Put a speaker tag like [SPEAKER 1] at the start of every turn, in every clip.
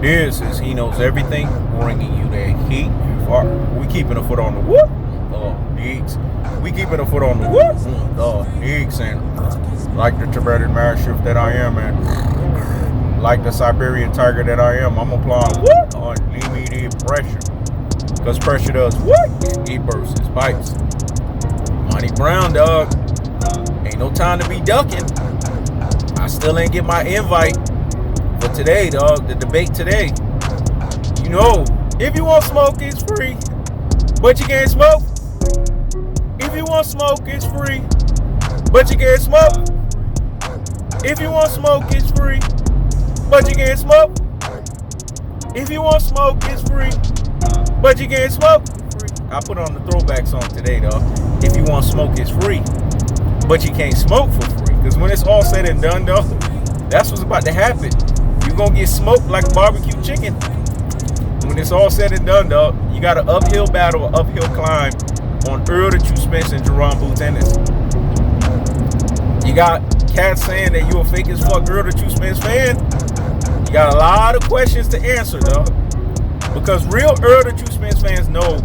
[SPEAKER 1] This is He Knows Everything, bringing you that heat. We keeping a foot on the whoop. Neeks. We keeping a foot on the whoop. Neeks. And like the Tibetan Mastiff that I am, and like the Siberian Tiger that I am, I'm applying what on immediate pressure. Because pressure does what? It bursts, it bites. Monnie Brown, dog. Ain't no time to be ducking. I still ain't get my invite for today, dog. The debate today. You know, if you want smoke, it's free. But you can't smoke. If you want smoke, it's free. But you can't smoke. If you want smoke, it's free. But you can't smoke. If you want smoke, it's free. But you can't smoke. I put on the throwback song today, dog. If you want smoke, it's free. But you can't smoke for free. Because when it's all said and done, dog, that's what's about to happen. You're going to get smoked like barbecue chicken. When it's all said and done, dog, you got an uphill battle, an uphill climb on Errol Spence and Jaron Boots Ennis. You got cats saying that you're a fake as fuck Errol Spence fan. You got a lot of questions to answer, dog. Because real Errol Spence fans know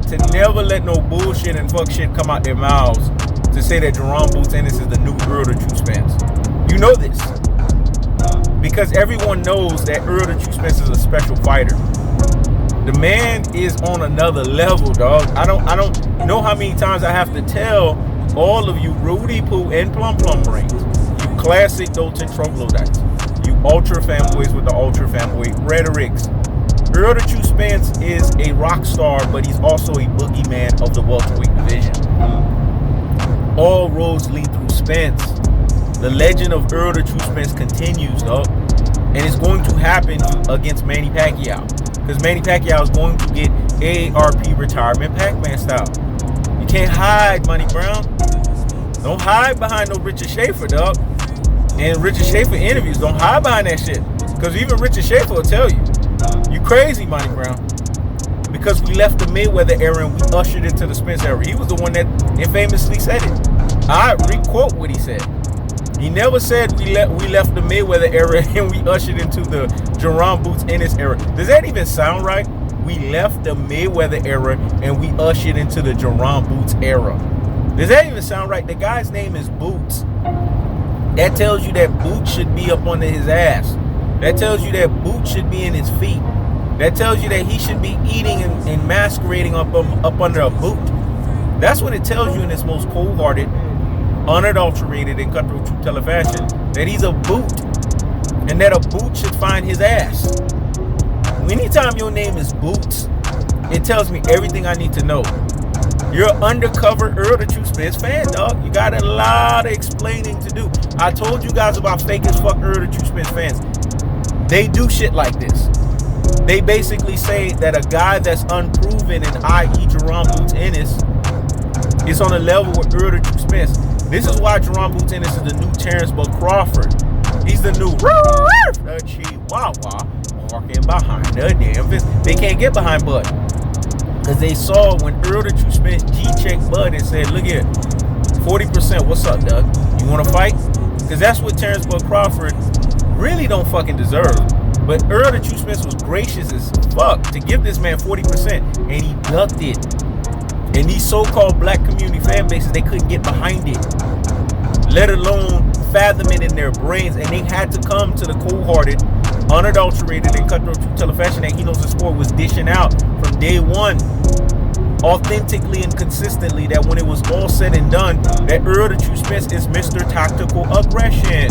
[SPEAKER 1] to never let no bullshit and fuck shit come out their mouths to say that Jaron Boots Ennis is the new Errol Spence. You know this. Because everyone knows that Errol Spence is a special fighter. The man is on another level, dog. I don't know how many times I have to tell all of you Rudy Poo and Plum Brains, you classic Dolce troglodytes, you ultra fanboys with the ultra fanboy rhetorics. Errol Spence is a rock star, but he's also a boogeyman of the welterweight division. All roads lead through Spence. The legend of Errol Spence continues, dog. And it's going to happen against Manny Pacquiao. Because Manny Pacquiao is going to get AARP retirement Pac-Man style. You can't hide, Monnie Brown. Don't hide behind no Richard Schaefer, dog. And Richard Schaefer interviews, don't hide behind that shit. Because even Richard Schaefer will tell you, you crazy, Monnie Brown. Because we left the Mayweather era and we ushered into the Spence era. He was the one that infamously said it. I requote what he said. He never said we left the Mayweather era and we ushered into the Jaron Boots Ennis era. Does that even sound right? We left the Mayweather era and we ushered into the Jaron Boots era. Does that even sound right? The guy's name is Boots. That tells you that Boots should be up under his ass. That tells you that Boots should be in his feet. That tells you that he should be eating and masquerading up under a boot. That's what it tells you in its most cold-hearted, unadulterated, and cutthroat true telefashion, that he's a boot, and that a boot should find his ass. Anytime your name is Boots, it tells me everything I need to know. You're an undercover Errol Spence fan, dog. You got a lot of explaining to do. I told you guys about fake as fuck Errol Spence fans. They do shit like this. They basically say that a guy that's unproven, and i.e. Jaron Boots Ennis, is on a level with Errol Spence. This is why Jaron Boots Ennis is the new Terrence Bud Crawford. He's the new the Chihuahua walking behind the damn fist. They can't get behind Bud. Because they saw when Errol Spence G-checked Bud and said, look here, 40%, what's up, Doug? You want to fight? Because that's what Terrence Bud Crawford really don't fucking deserve. But Errol Spence was gracious as fuck to give this man 40%, and he ducked it. And these so-called black community fan bases, they couldn't get behind it, let alone fathom it in their brains. And they had to come to the cold-hearted, unadulterated, and cutthroat true telefashion that He Knows the Sport was dishing out from day one, authentically and consistently, that when it was all said and done, that Errol Spence is Mr. Tactical Aggression,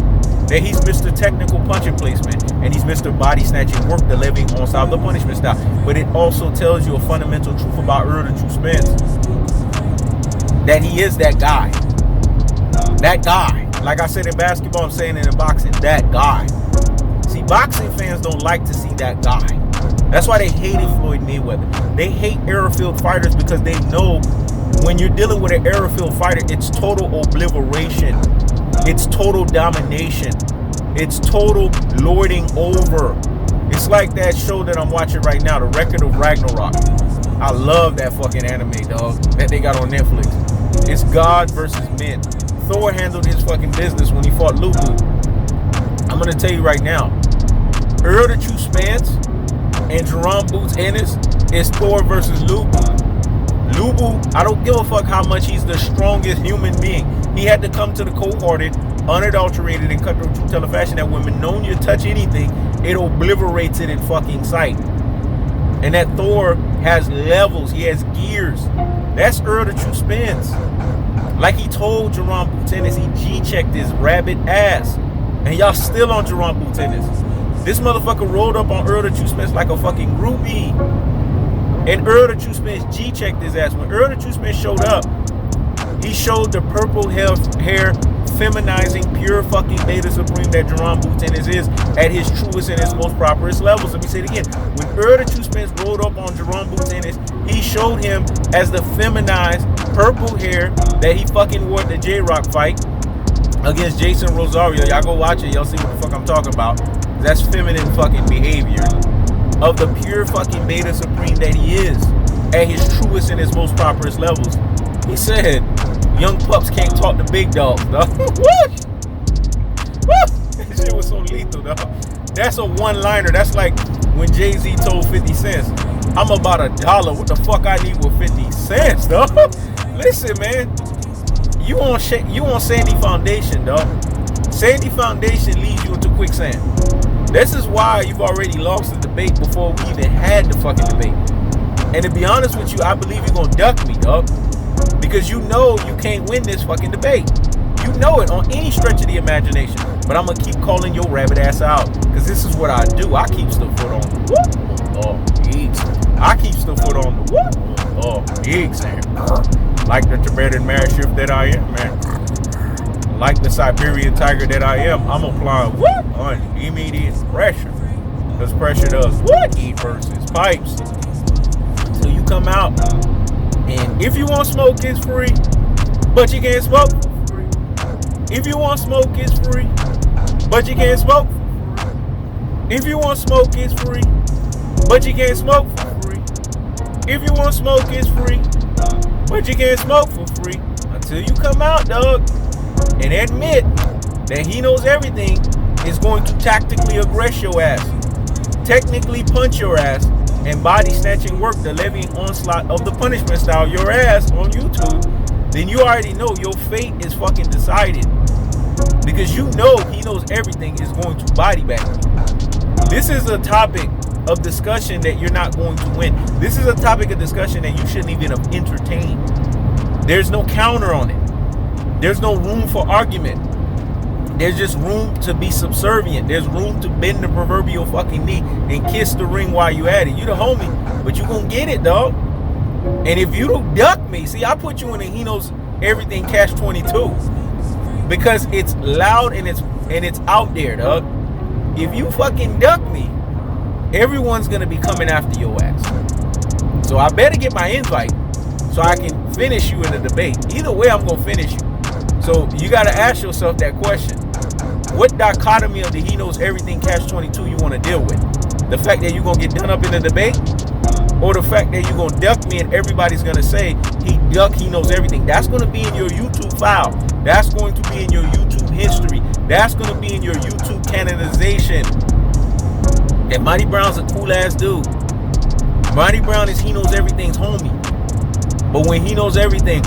[SPEAKER 1] that he's Mr. Technical Punching Placement, and he's Mr. Body Snatching Work, the living on style, the punishment style. But it also tells you a fundamental truth about Errol Spence, that he is that guy. That guy. Like I said in basketball, I'm saying it in boxing, that guy. See, boxing fans don't like to see that guy. That's why they hated Floyd Mayweather. They hate airfield fighters because they know when you're dealing with an airfield fighter, it's total obliteration. It's total domination. It's total lording over. It's like that show that I'm watching right now, The Record of Ragnarok. I love that fucking anime, dog, that they got on Netflix. It's God versus men. Thor handled his fucking business when he fought Lubu. I'm going to tell you right now, Errol the True Spence and Jaron Boots Ennis is Thor versus Lubu. Lubu, I don't give a fuck how much he's the strongest human being. He had to come to the cold-hearted, unadulterated, and cutthroat true teller fashion that when Monnie touch anything, it obliterates it in fucking sight. And that Thor has levels. He has gears. That's Errol the True Spence. Like he told Jaron Boots Ennis, he G-checked his rabbit ass. And y'all still on Jaron Boots Ennis. This motherfucker rolled up on Errol the True Spence like a fucking groupie. And Errol the True Spence G-checked his ass. When Errol the True Spence showed up, he showed the purple hair, feminizing, pure fucking beta supreme that Jaron Boots Ennis is at his truest and his most properest levels. Let me say it again. When Errol the True Spence rolled up on Jaron Boots Ennis, he showed him as the feminized purple hair that he fucking wore at the J-Rock fight against Jason Rosario. Y'all go watch it. Y'all see what the fuck I'm talking about. That's feminine fucking behavior of the pure fucking beta supreme that he is at his truest and his most properest levels. He said, young pups can't talk to big dogs, dog. What? That shit was so lethal, dog. That's a one-liner. That's like when Jay-Z told 50 Cents, I'm about $1. What the fuck I need with 50 cents, dog? Listen, man. You on Sandy Foundation, dog. Sandy Foundation leads you into quicksand. This is why you've already lost the debate before we even had the fucking debate. And to be honest with you, I believe you're gonna duck me, dog. Because you know you can't win this fucking debate. You know it on any stretch of the imagination. But I'm going to keep calling your rabbit ass out. Because this is what I do. I keep the foot on the whoop. Oh, Hke'S. I keep the foot on the whoop. Oh, Hke'S. Like the Tibetan Mastiff that I am, man. Like the Siberian Tiger that I am, I'm applying what? On immediate pressure. Because pressure does what? Eat versus pipes. So you come out. And if you want smoke, it's free. But you can't smoke for free. If you want smoke, it's free. But you can't smoke for free. If you want smoke, it's free. But you can't smoke for free. If you want smoke, it's free. But you can't smoke for free. Until you come out, dog, and admit that he knows everything, is going to tactically aggress your ass. Technically punch your ass. And body snatching work, the levying onslaught of the punishment style, your ass on YouTube, then you already know your fate is fucking decided. Because you know he knows everything is going to body bag you. This is a topic of discussion that you're not going to win. This is a topic of discussion that you shouldn't even have entertained. There's no counter on it. There's no room for argument. There's just room to be subservient. There's room to bend the proverbial fucking knee and kiss the ring while you at it. You the homie, but you gonna get it, dog. And if you don't duck me, see, I put you in a he knows everything catch 22 because it's loud and it's out there, dog. If you fucking duck me, everyone's gonna be coming after your ass. So I better get my invite so I can finish you in the debate. Either way, I'm gonna finish you. So you gotta ask yourself that question. What dichotomy of the he knows everything catch 22 you want to deal with? The fact that you're going to get done up in the debate? Or the fact that you're going to duck me and everybody's going to say he knows everything? That's going to be in your YouTube file. That's going to be in your YouTube history. That's going to be in your YouTube canonization. That Monnie Brown's a cool ass dude. Monnie Brown is he knows everything's homie. But when he knows everything,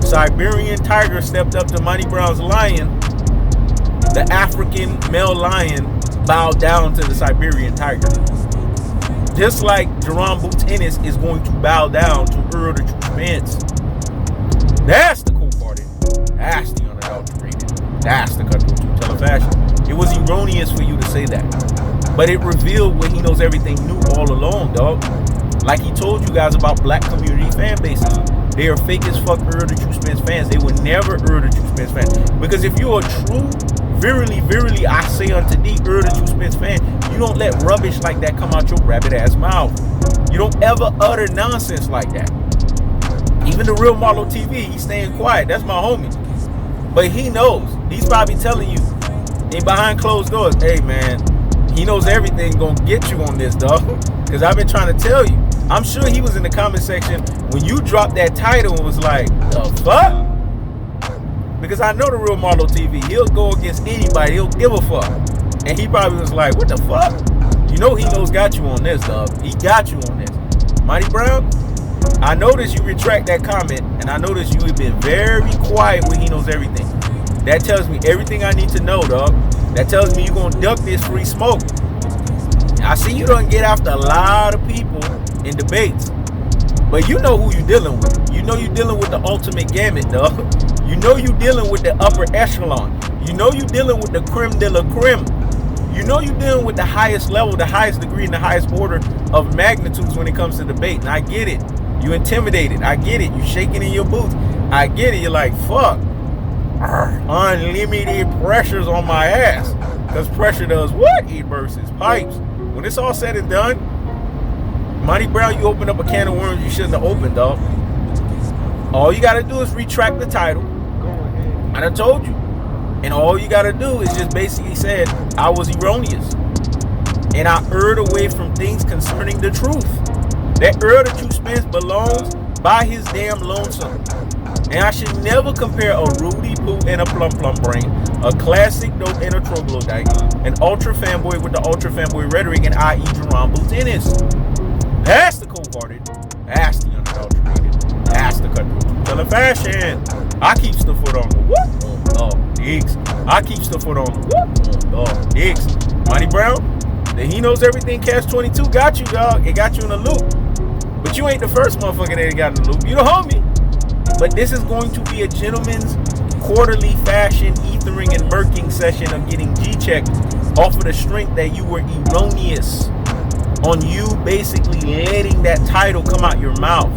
[SPEAKER 1] Siberian Tiger stepped up to Monnie Brown's lion. The African male lion bowed down to the Siberian tiger. Just like Jaron Boots Ennis is going to bow down to Errol the True Spence. That's the cool party. That's the unadulterated. That's the cutthroat true teller fashion. It was erroneous for you to say that. But it revealed what he knows everything knew all along, dog. Like he told you guys about black community fan bases. They are fake as fuck Errol the True Spence fans. They were never Errol the True Spence fans. Because if you're a true, verily, I say unto thee, Errol the True Spence fan, you don't let rubbish like that come out your rabbit ass mouth. You don't ever utter nonsense like that. Even the real Marlo TV, he's staying quiet. That's my homie. But he knows. He's probably telling you in behind closed doors, hey man, he knows everything gonna get you on this, dog. Because I've been trying to tell you. I'm sure he was in the comment section when you dropped that title and was like, the fuck? Because I know the real Marlo TV. He'll go against anybody. He'll give a fuck. And he probably was like, what the fuck? You know he knows got you on this, dog. He got you on this. Monty Brown, I noticed you retract that comment, and I noticed you have been very quiet when he knows everything. That tells me everything I need to know, dog. That tells me you're going to duck this free smoke. I see you don't get after a lot of people in debates, but you know who you're dealing with. You know you're dealing with the ultimate gamut, dog. You know you're dealing with the upper echelon. You know you're dealing with the creme de la creme. You know you're dealing with the highest level, the highest degree, and the highest order of magnitudes when it comes to debate. And I get it. You intimidated. I get it. You shaking in your boots. I get it. You're like, fuck. Unlimited pressures on my ass. Because pressure does what? It bursts its pipes. When it's all said and done, Monty Brown, you opened up a can of worms you shouldn't have opened, dog. All you got to do is retract the title. I done told you. And all you got to do is just basically say, I was erroneous. And I erred away from things concerning the truth. That Earl the True Spence belongs by his damn lonesome. And I should never compare a Rudy Poo and a Plum Plum Brain, a classic dope and a troglodyte, an ultra fanboy with the ultra fanboy rhetoric, and i.e. Jaron Boots Ennis. That's the cold-hearted. That's the unadulterated. That's the cutthroat. Tell fashion. I keeps the foot on the whoop. Oh, dicks. I keeps the foot on the whoop. Oh, dicks. Monty Brown, that he knows everything. Catch 22 got you, dog. It got you in the loop. But you ain't the first motherfucker that got in the loop. You the homie. But this is going to be a gentleman's quarterly fashion ethering and murking session of getting G-checked off of the strength that you were erroneous on you basically letting that title come out your mouth.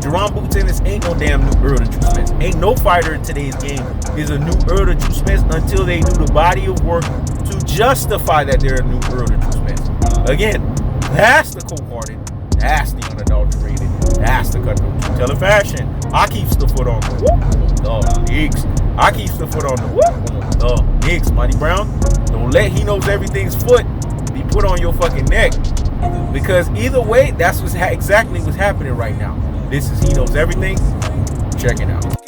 [SPEAKER 1] Jaron Boots Ennis ain't no damn new Earl the True Spence. Ain't no fighter in today's game is a new Earl the True Spence until they do the body of work to justify that they're a new Earl the True Spence. Again, that's the cold-hearted. That's the unadulterated. That's the cutthroat. Tell it fashion. I keeps the foot on the whoop. The dicks. I keeps the foot on the whoop. The dicks. Monty Brown, don't let he knows everything's foot be put on your fucking neck. Because either way, that's exactly what's happening right now. This is He Knows Everything. Check it out.